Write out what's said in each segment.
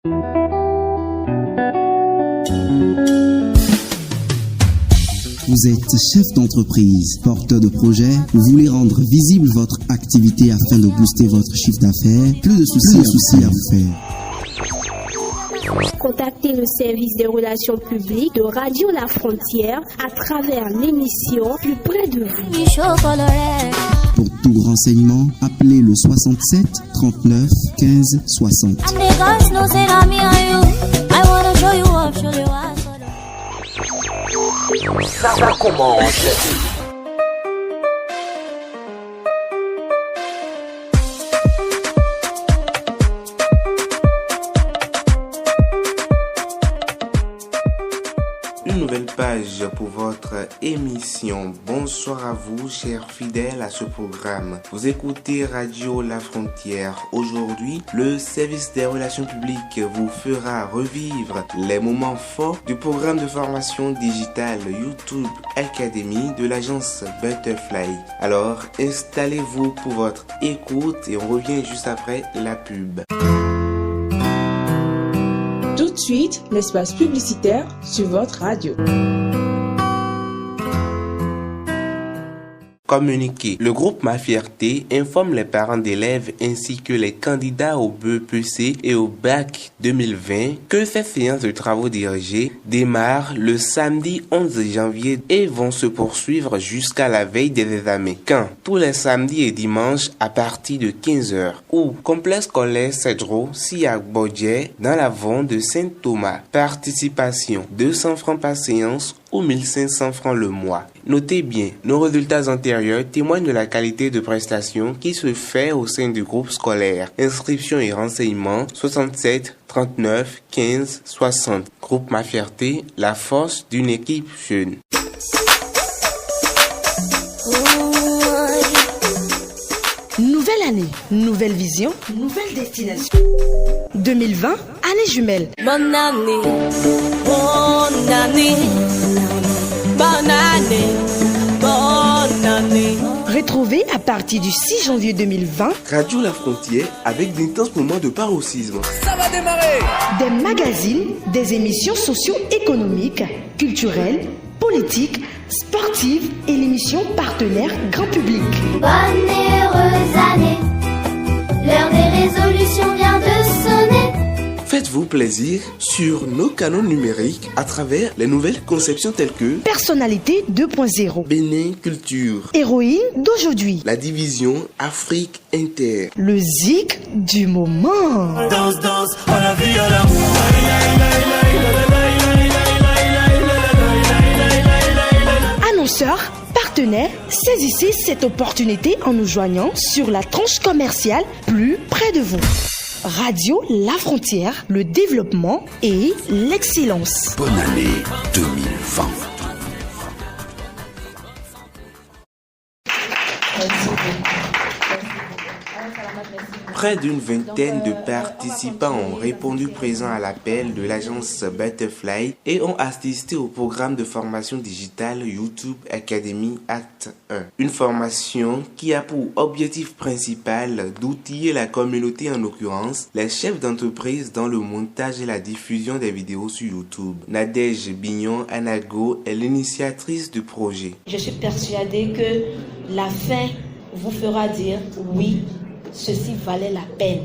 Vous êtes chef d'entreprise, porteur de projet, vous voulez rendre visible votre activité afin de booster votre chiffre d'affaires, plus de soucis à vous faire. Contactez le service des relations publiques de Radio La Frontière à travers l'émission Plus près de vous. Pour tout renseignement, appelez le 67 39 15 60. Ça commence. Une nouvelle page pour votre émission. Bonsoir à vous, chers fidèles à ce programme. Vous écoutez Radio La Frontière. Aujourd'hui, le service des relations publiques vous fera revivre les moments forts du programme de formation digitale YouTube Academy de l'agence Butterfly. Alors, installez-vous pour votre écoute et on revient juste après la pub. Tout de suite, l'espace publicitaire sur votre radio. Communiqué. Le groupe Ma Fierté informe les parents d'élèves ainsi que les candidats au BEPC et au bac 2020 que ces séances de travaux dirigés démarrent le samedi 11 janvier et vont se poursuivre jusqu'à la veille des examens. Quand tous les samedis et dimanches à partir de 15h ou complexe scolaire Cedro Siak Bodje dans la vente de Saint-Thomas. Participation 200 francs par séance ou 1500 francs le mois. Notez bien, nos résultats antérieurs témoignent de la qualité de prestation qui se fait au sein du groupe scolaire. Inscription et renseignements 67 39 15 60. Groupe Ma Fierté, la force d'une équipe jeune. Nouvelle année, nouvelle vision, nouvelle destination. 2020, année jumelle. Bonne année, bonne année, bonne année, bonne année. Retrouvez à partir du 6 janvier 2020 Radio La Frontière avec d'intenses moments de paroxysme. Ça va démarrer. des magazines, des émissions socio-économiques, culturelles, politiques, sportives et l'émission partenaire grand public. Bonne et heureuse année, l'heure des résolutions vient de sonner. Faites-vous plaisir sur nos canaux numériques à travers les nouvelles conceptions telles que Personnalité 2.0, Bénin Culture, héroïne d'aujourd'hui, la division Afrique Inter, le zik du moment. Danse, danse, à la vie, à la... Annonceurs, partenaires, saisissez cette opportunité en nous joignant sur la tranche commerciale plus près de vous. Radio La Frontière, le développement et l'excellence. Bonne année 2020. Près d'une vingtaine de participants ont répondu présents à l'appel de l'agence Butterfly et ont assisté au programme de formation digitale YouTube Academy Acte 1. Une formation qui a pour objectif principal d'outiller la communauté, en l'occurrence les chefs d'entreprise, dans le montage et la diffusion des vidéos sur YouTube. Nadège Bignon Anago est l'initiatrice du projet. Je suis persuadée que la fin vous fera dire oui, ceci valait la peine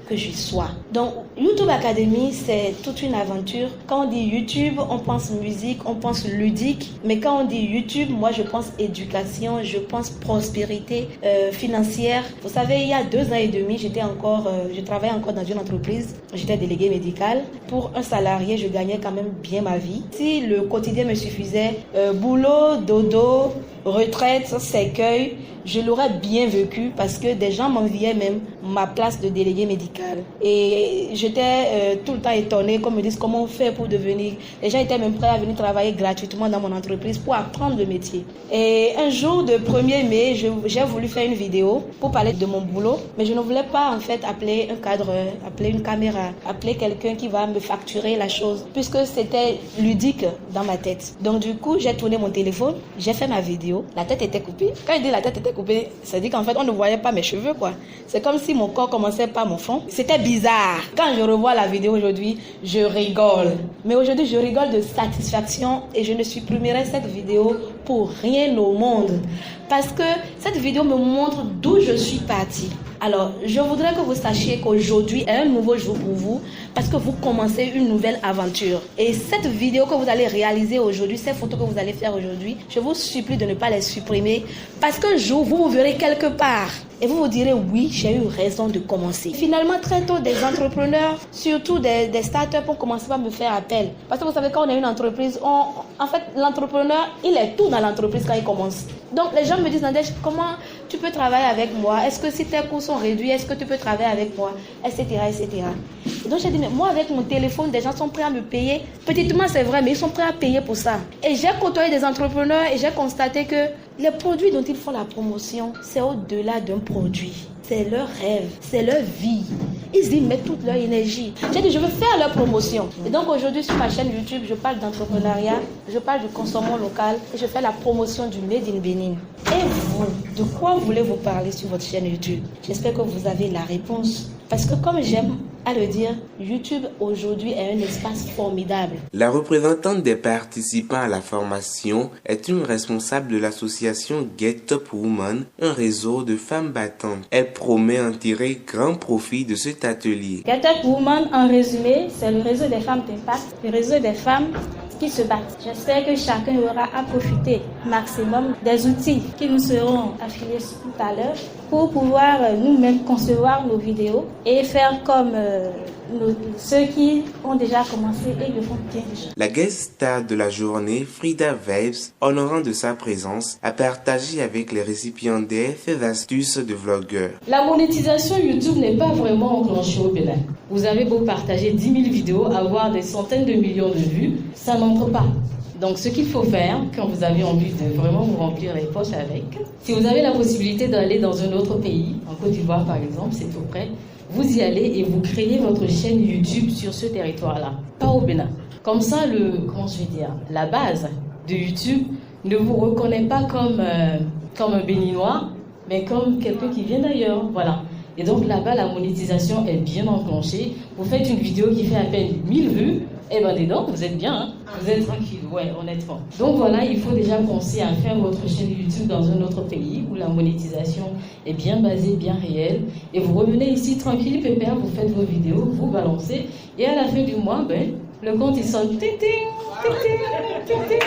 que j'y sois. Donc, YouTube Academy, c'est toute une aventure. Quand on dit YouTube, on pense musique, on pense ludique. Mais quand on dit YouTube, moi, je pense éducation, je pense prospérité financière. Vous savez, il y a 2 ans et demi, je travaillais encore dans une entreprise. J'étais déléguée médicale. Pour un salarié, je gagnais quand même bien ma vie. Si le quotidien me suffisait, boulot, dodo, retraite, cercueil, je l'aurais bien vécu parce que des gens m'enviaient même ma place de délégué médical. Et j'étais tout le temps étonnée qu'on me dise comment on fait pour devenir... Les gens étaient même prêts à venir travailler gratuitement dans mon entreprise pour apprendre le métier. Et un jour de 1er mai, j'ai voulu faire une vidéo pour parler de mon boulot, mais je ne voulais pas en fait appeler un cadreur, appeler une caméra, appeler quelqu'un qui va me facturer la chose, puisque c'était ludique dans ma tête. Donc du coup, j'ai tourné mon téléphone, j'ai fait ma vidéo, la tête était coupée. Quand je dis la tête était coupée, ça dit qu'en fait on ne voyait pas mes cheveux quoi. C'est comme si mon corps commençait par mon front. C'était bizarre. Quand je revois la vidéo aujourd'hui, je rigole. Mais aujourd'hui, je rigole de satisfaction et je ne supprimerai cette vidéo pour rien au monde. Parce que cette vidéo me montre d'où je suis partie. Alors, je voudrais que vous sachiez qu'aujourd'hui est un nouveau jour pour vous parce que vous commencez une nouvelle aventure. Et cette vidéo que vous allez réaliser aujourd'hui, ces photos que vous allez faire aujourd'hui, je vous supplie de ne pas les supprimer parce qu'un jour, vous vous verrez quelque part et vous vous direz oui, j'ai eu raison de commencer. Finalement, très tôt, des entrepreneurs, surtout des startups, ont commencé par me faire appel. Parce que vous savez, quand on a une entreprise, en fait, l'entrepreneur, il est tout dans l'entreprise quand il commence. Donc, les gens me disent, Nadège, comment tu peux travailler avec moi? Est-ce que si tes coûts sont réduits, est-ce que tu peux travailler avec moi? Etc., etc. Et donc, j'ai dit, mais moi, avec mon téléphone, des gens sont prêts à me payer. Petitement, c'est vrai, mais ils sont prêts à payer pour ça. Et j'ai côtoyé des entrepreneurs et j'ai constaté que les produits dont ils font la promotion, c'est au-delà d'un produit. C'est leur rêve, c'est leur vie. Ils y mettent toute leur énergie. J'ai dit, je veux faire leur promotion. Et donc aujourd'hui, sur ma chaîne YouTube, je parle d'entrepreneuriat, je parle du consommation local et je fais la promotion du Made in Benin. Et vous, de quoi voulez-vous parler sur votre chaîne YouTube? J'espère que vous avez la réponse. Parce que comme j'aime à le dire, YouTube aujourd'hui est un espace formidable. La représentante des participants à la formation est une responsable de l'association Get Top Woman, un réseau de femmes battantes. Elle promet en tirer grand profit de cet atelier. Get Top Woman, en résumé, c'est le réseau des femmes d'impact, le réseau des femmes qui se battent. J'espère que chacun aura à profiter maximum des outils qui nous seront affiliés tout à l'heure pour pouvoir nous-mêmes concevoir nos vidéos et faire comme ceux qui ont déjà commencé et le font bien déjà. La guest star de la journée, Frida Vibes, honorant de sa présence, a partagé avec les récipiendaires ses astuces de vlogueur. La monétisation YouTube n'est pas vraiment enclenchée au Bénin. Vous avez beau partager 10 000 vidéos, avoir des centaines de millions de vues, ça n'entre pas. Donc ce qu'il faut faire quand vous avez envie de vraiment vous remplir les poches avec, si vous avez la possibilité d'aller dans un autre pays, en Côte d'Ivoire par exemple, c'est tout près, vous y allez et vous créez votre chaîne YouTube sur ce territoire-là, pas au Bénin. Comme ça, la base de YouTube ne vous reconnaît pas comme un Béninois, mais comme quelqu'un qui vient d'ailleurs, voilà. Et donc là-bas, la monétisation est bien enclenchée. Vous faites une vidéo qui fait à peine 1000 vues, eh ben dis donc, vous êtes bien, hein? Vous êtes tranquille, ouais, honnêtement. Donc voilà, il faut déjà penser à faire votre chaîne YouTube dans un autre pays où la monétisation est bien basée, bien réelle. Et vous revenez ici tranquille, pépère, vous faites vos vidéos, vous balancez. Et à la fin du mois, le compte il sonne. Ting, ting, ting, ting, ting.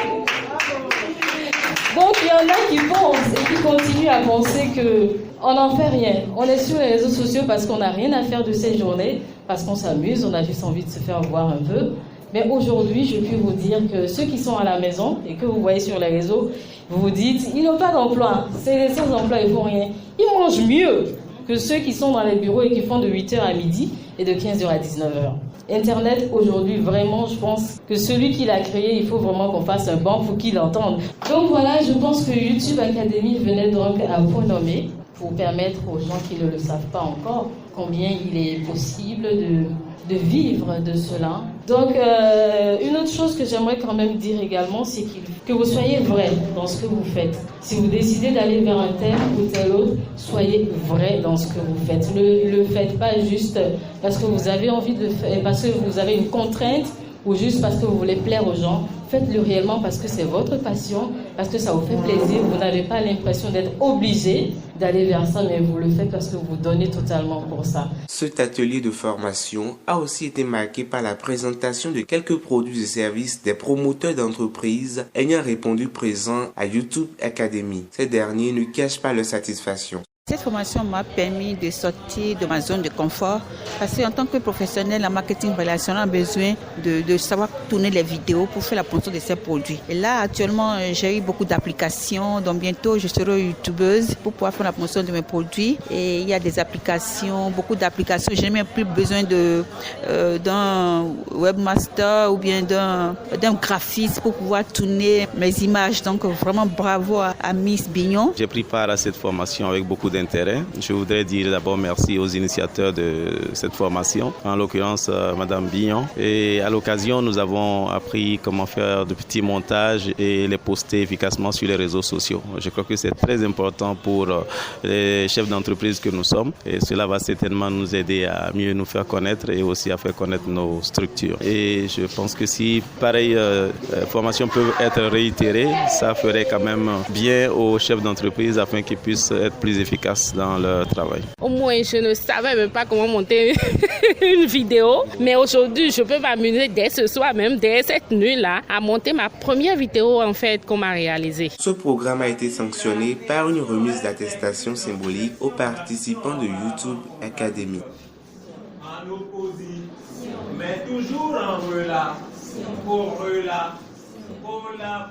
Donc il y en a qui pensent et qui continuent à penser qu'on n'en fait rien. On est sur les réseaux sociaux parce qu'on n'a rien à faire de ces journées, parce qu'on s'amuse, on a juste envie de se faire voir un peu. Mais aujourd'hui, je peux vous dire que ceux qui sont à la maison et que vous voyez sur les réseaux, vous vous dites, ils n'ont pas d'emploi, c'est les sans-emploi, ils font rien. Ils mangent mieux que ceux qui sont dans les bureaux et qui font de 8h à midi et de 15h à 19h. Internet, aujourd'hui, vraiment, je pense que celui qui l'a créé, il faut vraiment qu'on fasse un banc pour qu'il l'entende. Donc voilà, je pense que YouTube Academy venait donc à point nommé pour permettre aux gens qui ne le savent pas encore combien il est possible de vivre de cela. Donc, une autre chose que j'aimerais quand même dire également, c'est que vous soyez vrai dans ce que vous faites. Si vous décidez d'aller vers un tel ou tel autre, soyez vrai dans ce que vous faites. Ne le faites pas juste parce que vous avez envie de le faire, parce que vous avez une contrainte ou juste parce que vous voulez plaire aux gens. Faites-le réellement parce que c'est votre passion, parce que ça vous fait plaisir. Vous n'avez pas l'impression d'être obligé d'aller vers ça, mais vous le faites parce que vous donnez totalement pour ça. Cet atelier de formation a aussi été marqué par la présentation de quelques produits et services des promoteurs d'entreprises ayant répondu présent à YouTube Academy. Ces derniers ne cachent pas leur satisfaction. Cette formation m'a permis de sortir de ma zone de confort parce qu'en tant que professionnel en marketing relationnel, on a besoin de savoir tourner les vidéos pour faire la promotion de ces produits. Et là, actuellement, j'ai eu beaucoup d'applications, donc bientôt je serai youtubeuse pour pouvoir faire la promotion de mes produits. Et il y a des applications, beaucoup d'applications. Je n'ai même plus besoin d'un webmaster ou bien d'un graphiste pour pouvoir tourner mes images. Donc vraiment bravo à Miss Bignon. J'ai pris part à cette formation avec beaucoup d'intérêt. Je voudrais dire d'abord merci aux initiateurs de cette formation, en l'occurrence Madame Billon. Et à l'occasion, nous avons appris comment faire de petits montages et les poster efficacement sur les réseaux sociaux. Je crois que c'est très important pour les chefs d'entreprise que nous sommes et cela va certainement nous aider à mieux nous faire connaître et aussi à faire connaître nos structures. Et je pense que si pareilles formations peuvent être réitérées, ça ferait quand même bien aux chefs d'entreprise afin qu'ils puissent être plus efficaces dans leur travail. Au moins, je ne savais même pas comment monter une vidéo, mais aujourd'hui, je peux m'amuser dès ce soir, même dès cette nuit-là, à monter ma première vidéo en fait qu'on m'a réalisée. Ce programme a été sanctionné par une remise d'attestation symbolique aux participants de YouTube Academy. En opposition, mais toujours en relâche, pour relâche, pour la